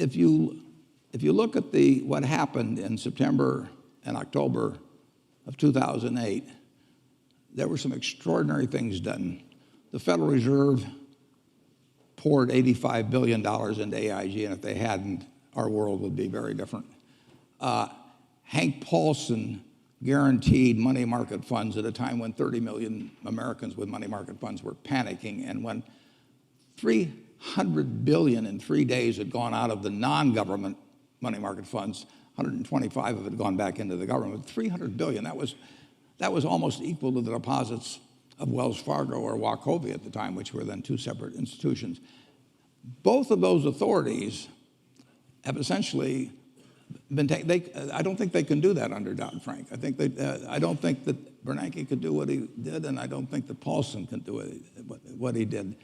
if you look at what happened in September and October of 2008, there were some extraordinary things done. The Federal Reserve poured $85 billion into AIG, and if they hadn't, our world would be very different. Hank Paulson guaranteed money market funds at a time when 30 million Americans with money market funds were panicking, and when $300 billion in 3 days had gone out of the non-government money market funds, 125 of it had gone back into the government. 300 billion, that was almost equal to the deposits of Wells Fargo or Wachovia at the time, which were then two separate institutions. Both of those authorities have essentially been taken. I don't think they can do that under Dodd-Frank. I don't think that Bernanke could do what he did, and I don't think that Paulson can do what he did.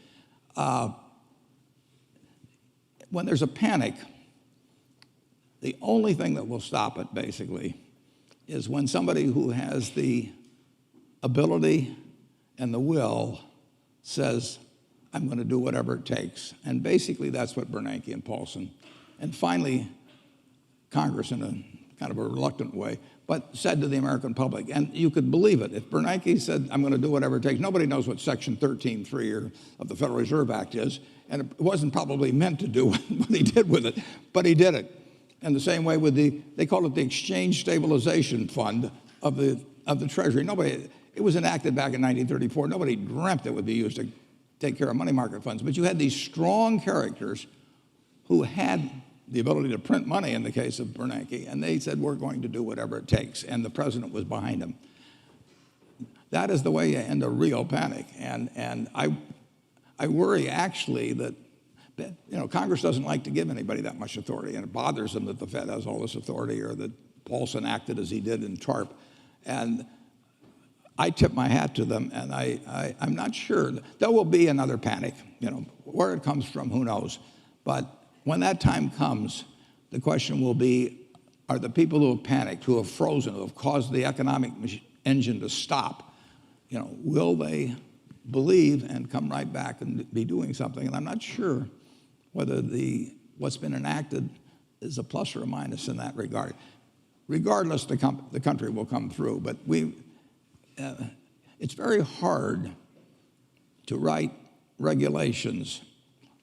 When there's a panic, the only thing that will stop it, basically, is when somebody who has the ability and the will says, I'm going to do whatever it takes. And basically, that's what Bernanke and Paulson, and finally, Congress in a kind of a reluctant way, but said to the American public, and you could believe it. If Bernanke said, I'm going to do whatever it takes, nobody knows what Section 13(3) of the Federal Reserve Act is, and it wasn't probably meant to do what he did with it, but he did it. And the same way with they call it the Exchange Stabilization Fund of the Treasury. It was enacted back in 1934. Nobody dreamt it would be used to take care of money market funds. But you had these strong characters who had the ability to print money in the case of Bernanke, and they said, we're going to do whatever it takes, and the president was behind them. That is the way you end a real panic. And I worry, actually, that Congress doesn't like to give anybody that much authority, and it bothers them that the Fed has all this authority, or that Paulson acted as he did in TARP. And I tip my hat to them, and I'm not sure. There will be another panic. Where it comes from, who knows? But when that time comes, the question will be, are the people who have panicked, who have frozen, who have caused the economic engine to stop, will they believe and come right back and be doing something? And I'm not sure whether what's been enacted is a plus or a minus in that regard. Regardless, the country will come through. But it's very hard to write regulations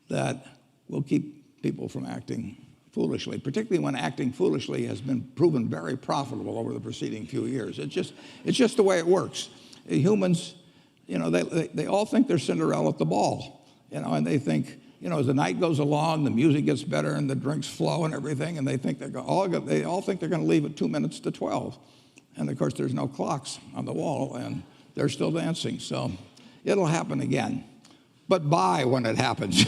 that will keep people from acting foolishly, particularly when acting foolishly has been proven very profitable over the preceding few years. It's just the way it works. Humans, they all think they're Cinderella at the ball, and they think, as the night goes along, the music gets better and the drinks flow and everything, and they all think they're going to leave at 2 minutes to 12. And of course, there's no clocks on the wall, and they're still dancing. So it'll happen again. But buy when it happens.